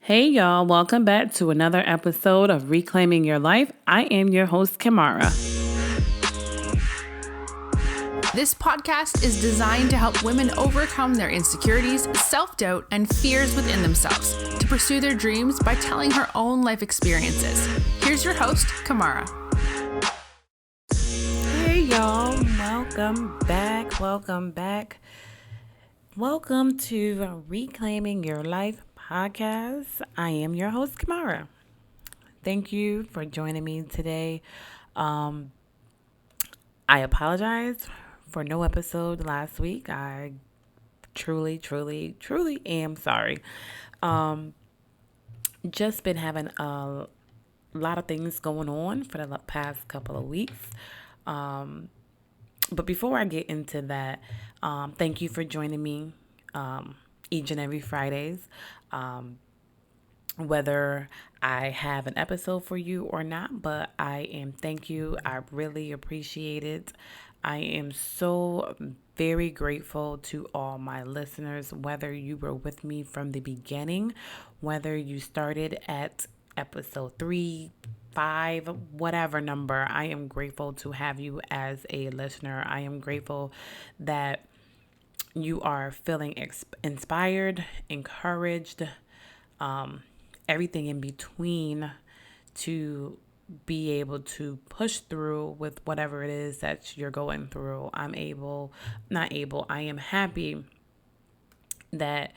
Hey y'all, welcome back to another episode of Reclaiming Your Life. I am your host, Kamara. This podcast is designed to help women overcome their insecurities, self-doubt, and fears within themselves to pursue their dreams by telling her own life experiences. Here's your host, Kamara. Hey y'all, welcome back. Welcome to Reclaiming Your Life podcast. I am your host, Kamara. Thank you for joining me today. I apologize for no episode last week. I truly am sorry. Just been having a lot of things going on for the past couple of weeks. But before I get into that, thank you for joining me each and every Fridays. Whether I have an episode for you or not, but thank you. I really appreciate it. I am so very grateful to all my listeners, whether you were with me from the beginning, whether you started at episode 3, 5, whatever number. I am grateful to have you as a listener. I am grateful that you are feeling inspired, encouraged, everything in between to be able to push through with whatever it is that you're going through. I am happy that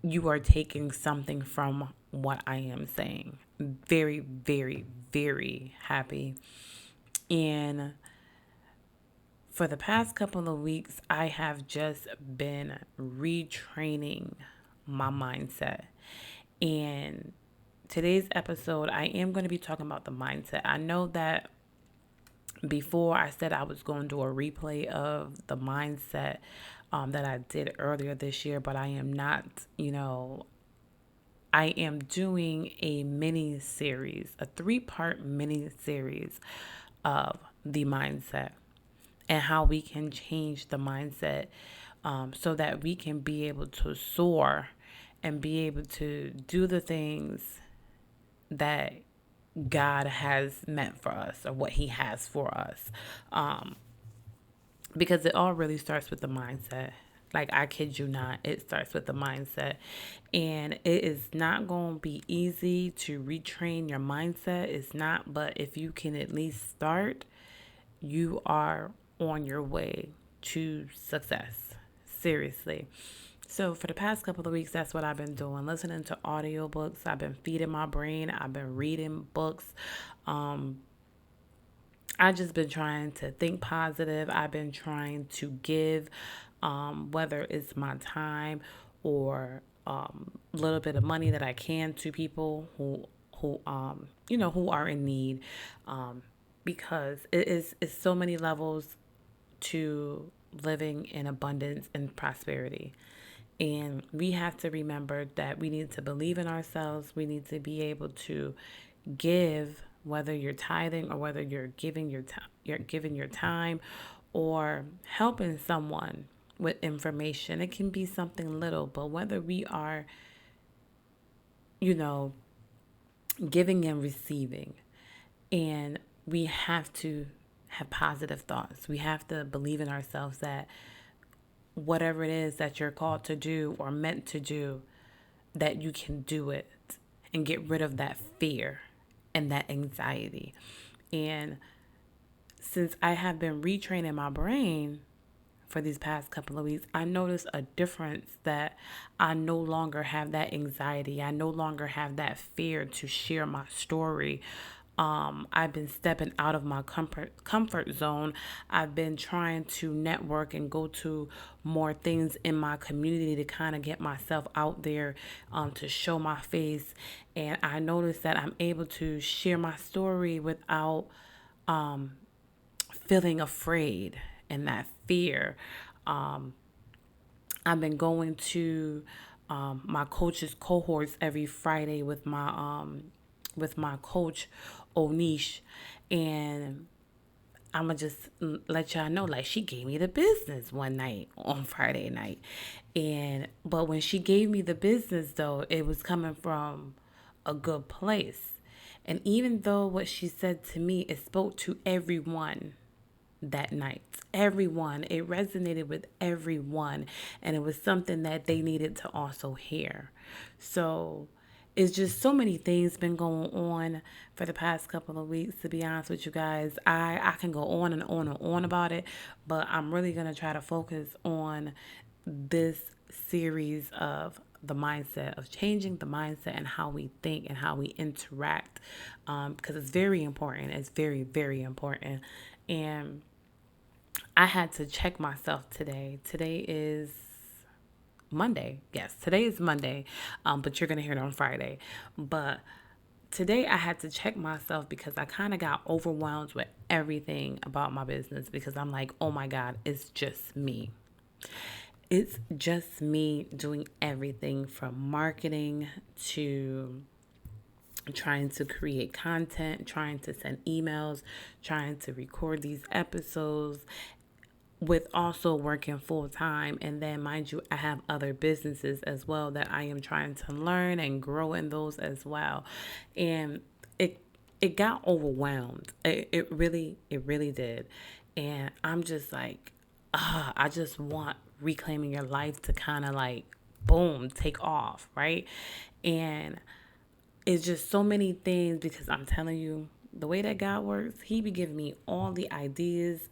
you are taking something from what I am saying. Very, very, very happy. And for the past couple of weeks, I have just been retraining my mindset. And today's episode, I am going to be talking about the mindset. I know that before I said I was going to do a replay of the mindset that I did earlier this year, but I am not, I am doing a mini series, a 3-part mini series of the mindset and how we can change the mindset so that we can be able to soar and be able to do the things that God has meant for us or what He has for us. Because it all really starts with the mindset. Like, I kid you not, it starts with the mindset. And it is not going to be easy to retrain your mindset. It's not, but if you can at least start, you are on your way to success. Seriously. So for the past couple of weeks, that's what I've been doing. Listening to audiobooks. I've been feeding my brain. I've been reading books. I've just been trying to think positive. I've been trying to give, whether it's my time or a little bit of money that I can to people who are in need. Because it's so many levels to living in abundance and prosperity. And we have to remember that we need to believe in ourselves. We need to be able to give, whether you're tithing or whether you're giving your time or helping someone with information. It can be something little, but whether we are, giving and receiving, and we have to have positive thoughts. We have to believe in ourselves that whatever it is that you're called to do or meant to do, that you can do it and get rid of that fear and that anxiety. And since I have been retraining my brain for these past couple of weeks, I noticed a difference that I no longer have that anxiety. I no longer have that fear to share my story. I've been stepping out of my comfort zone. I've been trying to network and go to more things in my community to kind of get myself out there, to show my face. And I noticed that I'm able to share my story without feeling afraid and that fear. I've been going to my coach's cohorts every Friday with my coach Onish, and I'm gonna just let y'all know, like, she gave me the business one night on Friday night. But when she gave me the business, though, it was coming from a good place. And even though what she said to me, it spoke to everyone that night. Everyone. It resonated with everyone. And it was something that they needed to also hear. So it's just so many things been going on for the past couple of weeks, to be honest with you guys. I can go on and on and on about it, but I'm really gonna try to focus on this series of the mindset, of changing the mindset and how we think and how we interact, because it's very important. It's very, very important. And I had to check myself today. Today is Monday. Yes, today is Monday, but you're going to hear it on Friday. But today I had to check myself because I kind of got overwhelmed with everything about my business because I'm like, oh my God, it's just me. It's just me doing everything from marketing to trying to create content, trying to send emails, trying to record these episodes, with also working full time. And then, mind you, I have other businesses as well that I am trying to learn and grow in those as well. And it it got overwhelmed. It really did. And I'm just like, I just want reclaiming your life to kind of like boom, take off, right? And it's just so many things because I'm telling you, the way that God works, He be giving me all the ideas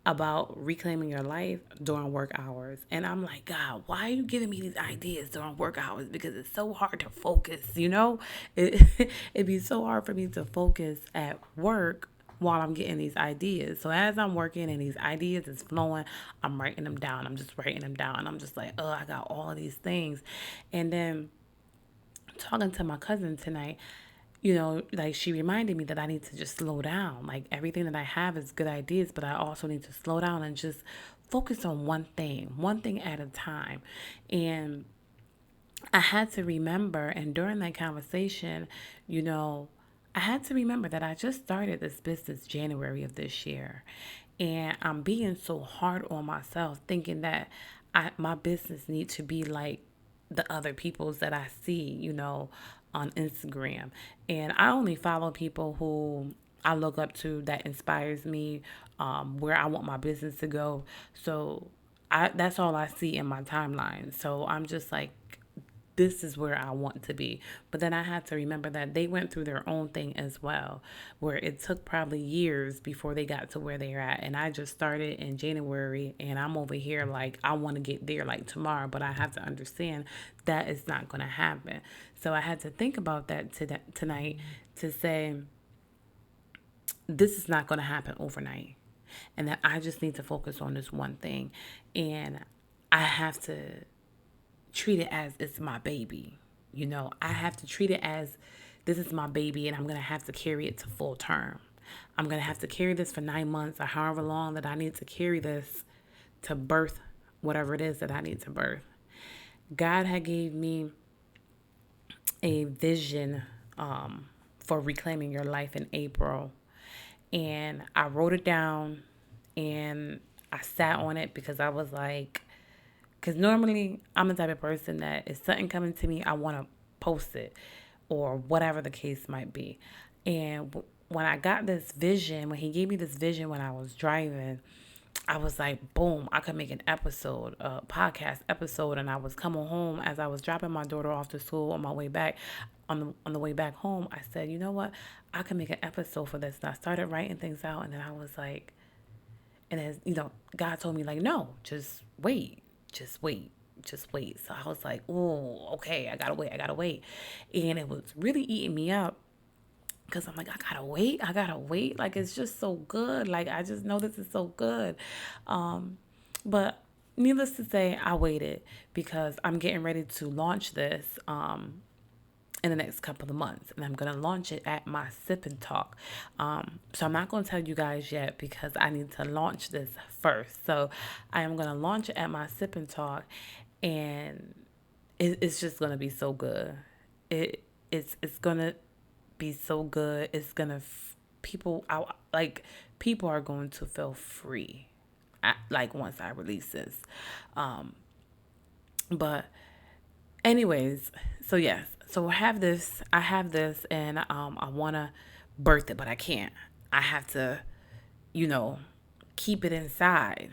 about reclaiming your life during work hours. And I'm like, God, why are you giving me these ideas during work hours? Because it's so hard to focus, you know? It'd be so hard for me to focus at work while I'm getting these ideas. So as I'm working and these ideas is flowing, I'm writing them down. I'm just writing them down. I'm just like, oh, I got all of these things. And then talking to my cousin tonight, like she reminded me that I need to just slow down. Like everything that I have is good ideas, but I also need to slow down and just focus on one thing at a time. And I had to remember, and during that conversation, you know, I had to remember that I just started this business January of this year. And I'm being so hard on myself, thinking that my business needs to be like the other people's that I see, on Instagram. And I only follow people who I look up to that inspires me, where I want my business to go. So that's all I see in my timeline. So I'm just like, this is where I want to be. But then I had to remember that they went through their own thing as well, where it took probably years before they got to where they're at. And I just started in January and I'm over here like, I want to get there like tomorrow, but I have to understand that it's not going to happen. So I had to think about that tonight to say, this is not going to happen overnight. And that I just need to focus on this one thing. And I have to treat it as it's my baby. I have to treat it as this is my baby and I'm going to have to carry it to full term. I'm going to have to carry this for 9 months or however long that I need to carry this to birth whatever it is that I need to birth. God had gave me a vision for reclaiming your life in April. And I wrote it down and I sat on it because I was like, because normally I'm the type of person that if something coming to me, I want to post it or whatever the case might be. And when I got this vision, when he gave me this vision when I was driving, I was like, boom, I could make an episode, a podcast episode. And I was coming home as I was dropping my daughter off to school on my way back. On the way back home, I said, you know what? I can make an episode for this. And I started writing things out. And then I was like, and as God told me, like, no, just wait, just wait, just wait. So I was like, oh, okay, I gotta wait. And it was really eating me up because I'm like, I gotta wait. Like, it's just so good. Like, I just know this is so good. But needless to say, I waited because I'm getting ready to launch this. In the next couple of months, and I'm gonna launch it at my sip and talk. So I'm not gonna tell you guys yet because I need to launch this first. So I am gonna launch it at my sip and talk, and it's just gonna be so good. It's gonna be so good. It's gonna people are going to feel free, once I release this. But anyways, so yes, so I have this, and I want to birth it, but I can't. I have to, you know, keep it inside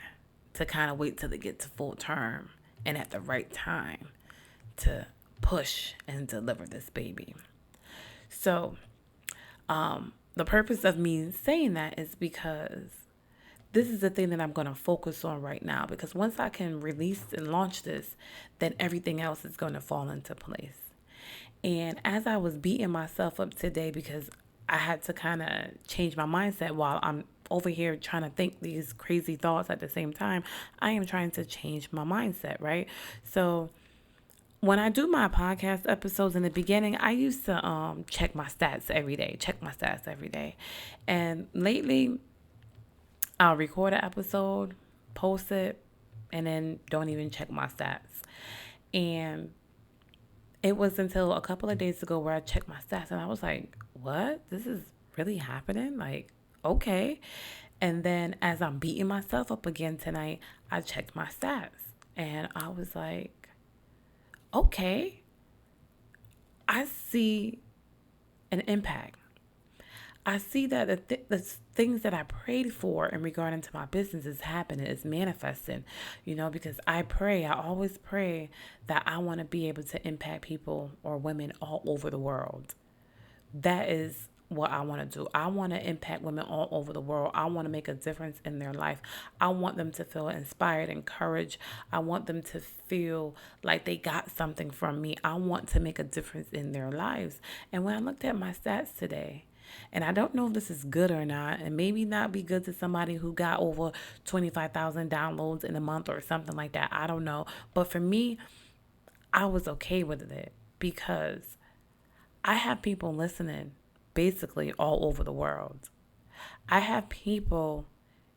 to kind of wait till it gets to full term and at the right time to push and deliver this baby. So, the purpose of me saying that is because this is the thing that I'm going to focus on right now, because once I can release and launch this, then everything else is going to fall into place. And as I was beating myself up today because I had to kind of change my mindset while I'm over here trying to think these crazy thoughts at the same time, I am trying to change my mindset, right? So when I do my podcast episodes in the beginning, I used to check my stats every day, And lately, I'll record an episode, post it, and then don't even check my stats. And it was until a couple of days ago where I checked my stats and I was like, what? This is really happening? Like, okay. And then as I'm beating myself up again tonight, I checked my stats and I was like, okay, I see an impact. I see that the things that I prayed for in regarding to my business is happening, is manifesting, because I always pray that I want to be able to impact people or women all over the world. That is what I want to do. I want to impact women all over the world. I want to make a difference in their life. I want them to feel inspired, encouraged. I want them to feel like they got something from me. I want to make a difference in their lives. And when I looked at my stats today, and I don't know if this is good or not, and maybe not be good to somebody who got over 25,000 downloads in a month or something like that. I don't know. But for me, I was okay with it because I have people listening basically all over the world. I have people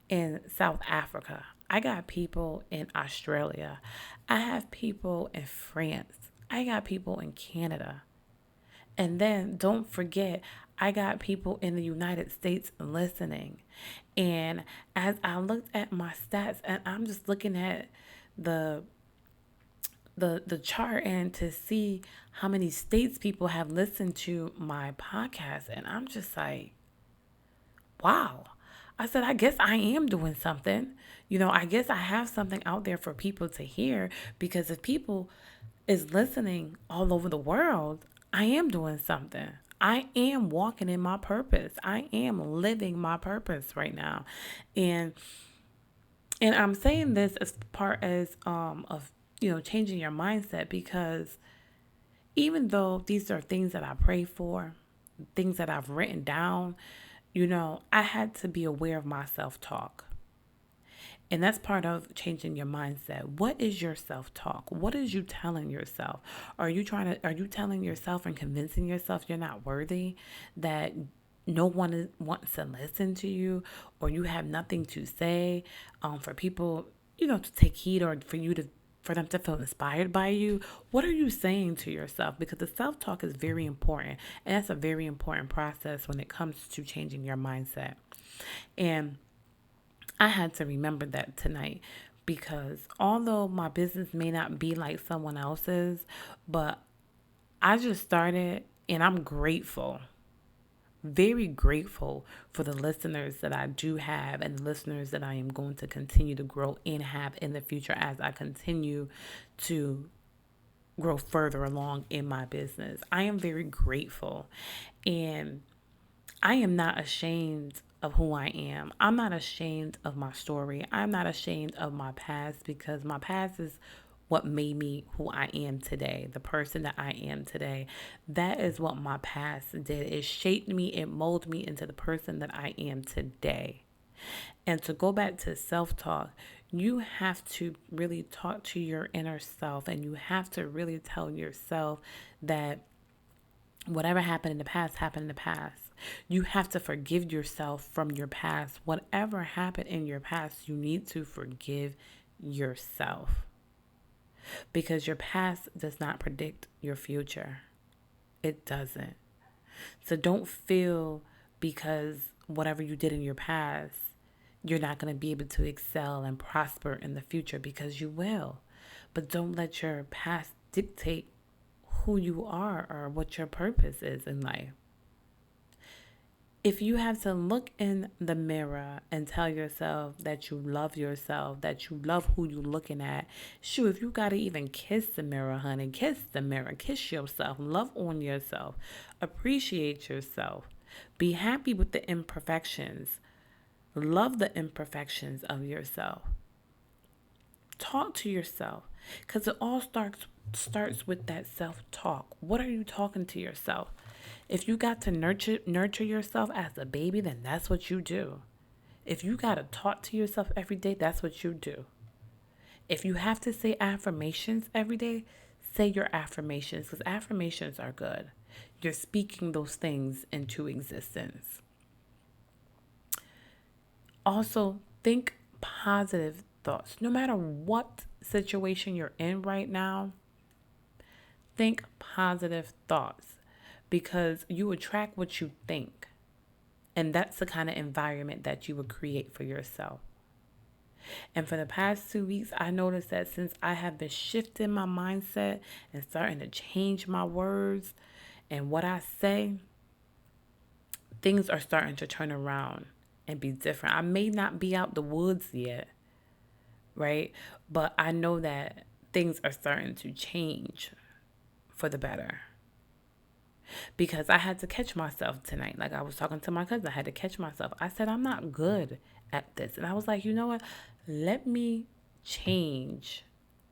in South Africa. I got people in Australia. I have people in France. I got people in Canada. And then don't forget, I got people in the United States listening. And as I looked at my stats, and I'm just looking at the the chart and to see how many states people have listened to my podcast, and I'm just like, wow. I said, I guess I am doing something. I guess I have something out there for people to hear, because if people is listening all over the world, I am doing something. I am walking in my purpose. I am living my purpose right now. And I'm saying this as part as of changing your mindset, because even though these are things that I pray for, things that I've written down, I had to be aware of my self-talk. And that's part of changing your mindset. What is your self-talk? What is you telling yourself? Are you telling yourself and convincing yourself you're not worthy, that no one wants to listen to you, or you have nothing to say, for people, to take heed, or for them to feel inspired by you? What are you saying to yourself? Because the self-talk is very important, and that's a very important process when it comes to changing your mindset. And I had to remember that tonight, because although my business may not be like someone else's, but I just started, and I'm grateful, very grateful for the listeners that I do have, and the listeners that I am going to continue to grow and have in the future as I continue to grow further along in my business. I am very grateful, and I am not ashamed of who I am. I'm not ashamed of my story. I'm not ashamed of my past, because my past is what made me who I am today, the person that I am today. That is what my past did. It shaped me, it molded me into the person that I am today. And to go back to self-talk, you have to really talk to your inner self, and you have to really tell yourself that whatever happened in the past happened in the past. You have to forgive yourself from your past. Whatever happened in your past, you need to forgive yourself, because your past does not predict your future. It doesn't. So don't feel because whatever you did in your past, you're not going to be able to excel and prosper in the future, because you will. But don't let your past dictate who you are or what your purpose is in life. If you have to look in the mirror and tell yourself, that you love who you're looking at, shoot, if you got to even kiss the mirror, honey, kiss the mirror, kiss yourself, love on yourself, appreciate yourself, be happy with the imperfections, love the imperfections of yourself. Talk to yourself, because it all starts with that self-talk. What are you talking to yourself? If you got to nurture yourself as a baby, then that's what you do. If you got to talk to yourself every day, that's what you do. If you have to say affirmations every day, say your affirmations, because affirmations are good. You're speaking those things into existence. Also, think positive thoughts. No matter what situation you're in right now, think positive thoughts, because you attract what you think. And that's the kind of environment that you would create for yourself. And for the past 2 weeks, I noticed that since I have been shifting my mindset and starting to change my words and what I say, things are starting to turn around and be different. I may not be out the woods yet, right? But I know that things are starting to change for the better. Because I had to catch myself tonight. Like I was talking to my cousin, I had to catch myself. I said, I'm not good at this. And I was like, you know what? Let me change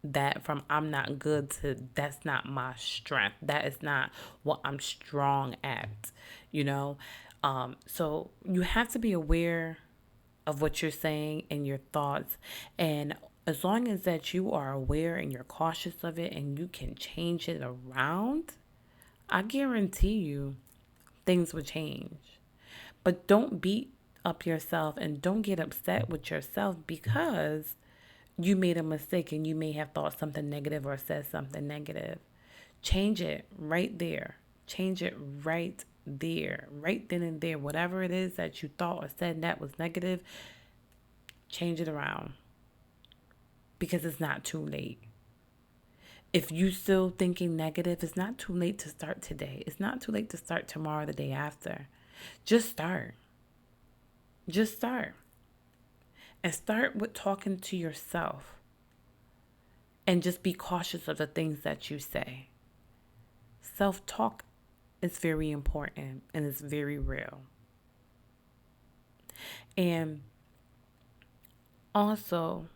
that from I'm not good to that's not my strength. That is not what I'm strong at, you know? So you have to be aware of what you're saying and your thoughts. And as long as that you are aware and you're cautious of it and you can change it around, I guarantee you things will change. But don't beat up yourself and don't get upset with yourself because you made a mistake and you may have thought something negative or said something negative. Change it right there. Change it right there. Right then and there. Whatever it is that you thought or said that was negative, change it around, because it's not too late. If you still thinking negative, it's not too late to start today. It's not too late to start tomorrow, the day after. Just start. Just start. And start with talking to yourself. And just be cautious of the things that you say. Self-talk is very important and it's very real. And also,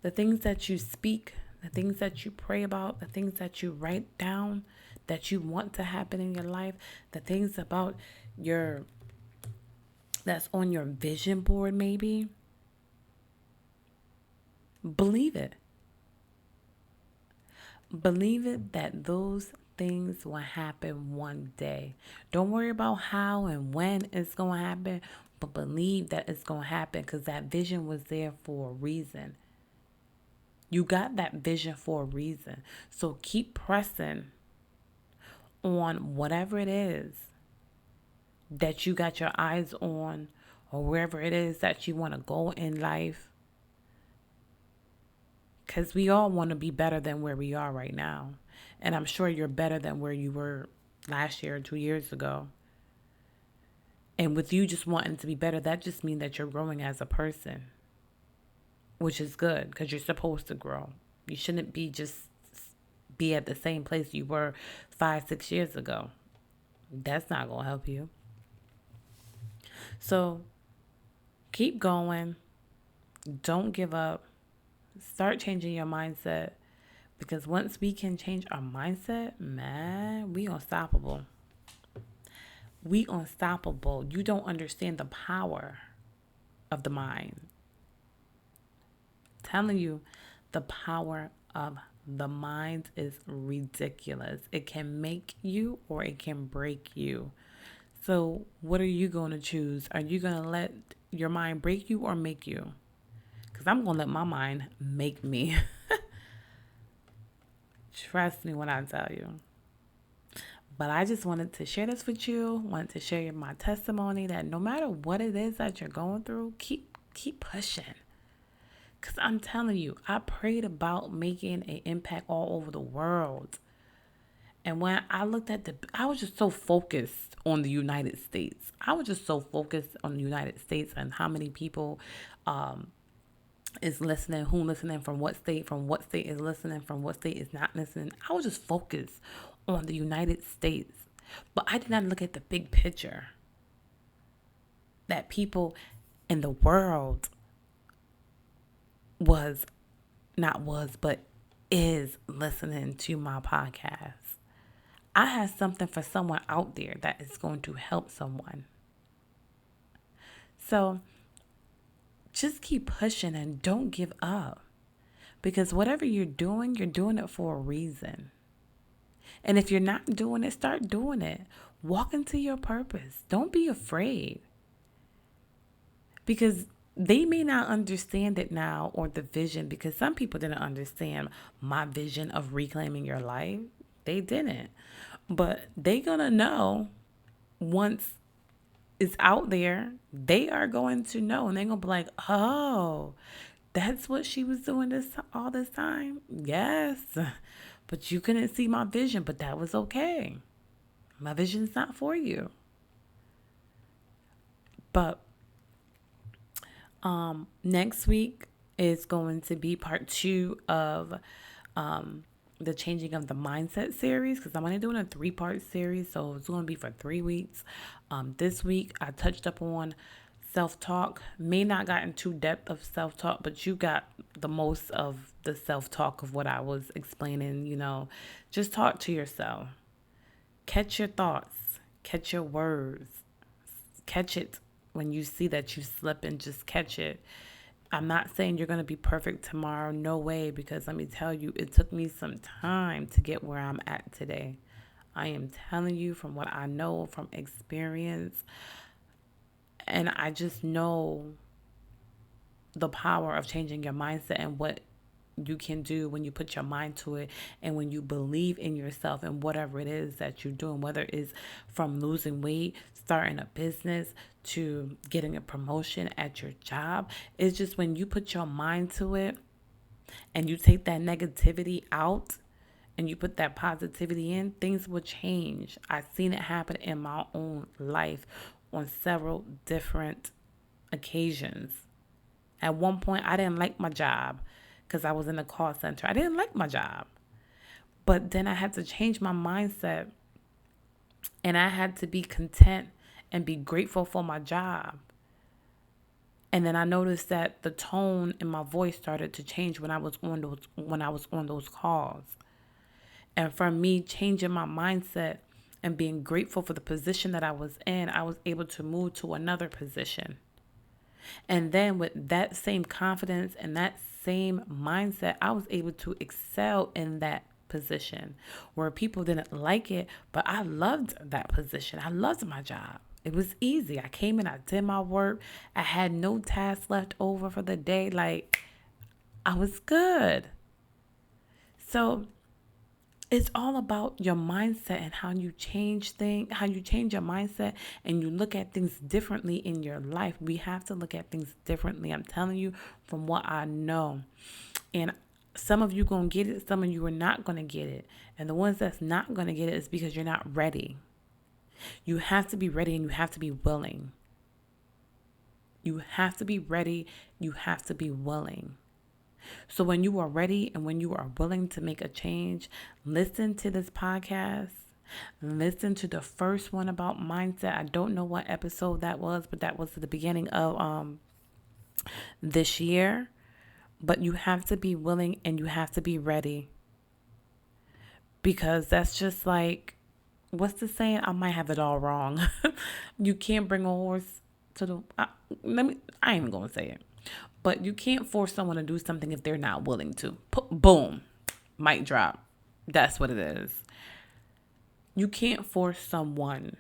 the things that you speak, the things that you pray about, the things that you write down that you want to happen in your life, the things about that's on your vision board maybe, believe it. Believe it that those things will happen one day. Don't worry about how and when it's going to happen, but believe that it's going to happen, because that vision was there for a reason. You got that vision for a reason. So keep pressing on whatever it is that you got your eyes on, or wherever it is that you want to go in life. Because we all want to be better than where we are right now. And I'm sure you're better than where you were last year or 2 years ago. And with you just wanting to be better, that just means that you're growing as a person, which is good, because you're supposed to grow. You shouldn't be at the same place you were 5-6 years ago. That's not going to help you. So keep going. Don't give up. Start changing your mindset, because once we can change our mindset, man, we unstoppable. We unstoppable. You don't understand the power of the mind. I'm telling you, the power of the mind is ridiculous. It can make you or it can break you. So what are you going to choose? Are you going to let your mind break you or make you? Because I'm going to let my mind make me. Trust me when I tell you. But I just wanted to share this with you, wanted to share my testimony that no matter what it is that you're going through, keep pushing. Cause I'm telling you, I prayed about making an impact all over the world. And when I looked at I was just so focused on the United States. I was just so focused on the United States and how many people is listening, who listening, from what state is listening, from what state is not listening. I was just focused on the United States. But I did not look at the big picture that people in the world was not was but is listening to my podcast. I have something for someone out there that is going to help someone. So just keep pushing and don't give up. Because whatever you're doing it for a reason. And if you're not doing it, start doing it. Walk into your purpose. Don't be afraid. Because they may not understand it now or the vision, because some people didn't understand my vision of reclaiming your life. They didn't. But they gonna know once it's out there. They are going to know, and they're gonna be like, oh, that's what she was doing this all this time. Yes, but you couldn't see my vision, but that was okay. My vision's not for you. But next week is going to be part 2 of the changing of the mindset series, because I'm only doing a 3-part series, so it's going to be for 3 weeks. This week I touched up on self-talk. May not got into depth of self-talk, but you got the most of the self-talk of what I was explaining. Just talk to yourself. Catch your thoughts. Catch your words. Catch it when you see that you slip, and just catch it. I'm not saying you're going to be perfect tomorrow. No way, because let me tell you, it took me some time to get where I'm at today. I am telling you from what I know from experience. And I just know the power of changing your mindset and what you can do when you put your mind to it, and when you believe in yourself and whatever it is that you're doing, whether it's from losing weight, starting a business, to getting a promotion at your job. It's just when you put your mind to it and you take that negativity out and you put that positivity in, things will change. I've seen it happen in my own life on several different occasions. At one point, I didn't like my job because I was in a call center. I didn't like my job. But then I had to change my mindset, and I had to be content and be grateful for my job. And then I noticed that the tone in my voice started to change when I was on those calls. And from me changing my mindset and being grateful for the position that I was in, I was able to move to another position. And then with that same confidence and that same mindset, I was able to excel in that position where people didn't like it, but I loved that position. I loved my job. It was easy. I came in, I did my work. I had no tasks left over for the day. Like, I was good. So it's all about your mindset and how you change your mindset and you look at things differently in your life. We have to look at things differently. I'm telling you from what I know. And some of you going to get it. Some of you are not going to get it. And the ones that's not going to get it is because you're not ready. You have to be ready, and you have to be willing. You have to be ready. You have to be willing. So when you are ready and when you are willing to make a change, listen to this podcast. Listen to the first one about mindset. I don't know what episode that was, but that was at the beginning of this year. But you have to be willing and you have to be ready. Because that's just like, what's the saying? I might have it all wrong. You can't bring a horse to the... I ain't even going to say it. But you can't force someone to do something if they're not willing to. Boom. Mic drop. That's what it is. You can't force someone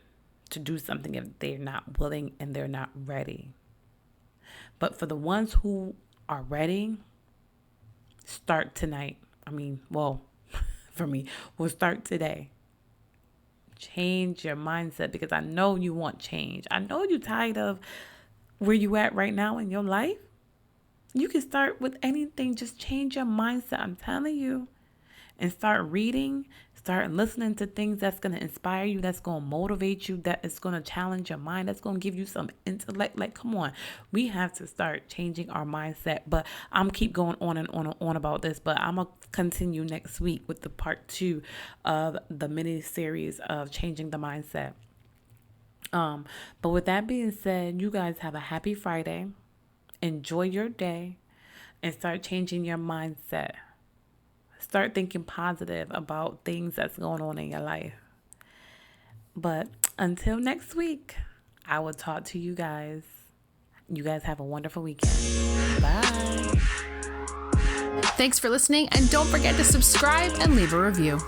to do something if they're not willing and they're not ready. But for the ones who are ready, start tonight. For me, we'll start today. Change your mindset, because I know you want change. I know you're tired of where you at right now in your life. You can start with anything. Just change your mindset. I'm telling you. And start reading, start listening to things that's going to inspire you, that's going to motivate you, that is going to challenge your mind, that's going to give you some intellect. Like, come on, we have to start changing our mindset. But I'm keep going on and on and on about this, but I'm going to continue next week with the part 2 of the mini series of changing the mindset. But with that being said, you guys have a happy Friday. Enjoy your day and start changing your mindset. Start thinking positive about things that's going on in your life. But until next week, I will talk to you guys. You guys have a wonderful weekend. Bye. Thanks for listening, and don't forget to subscribe and leave a review.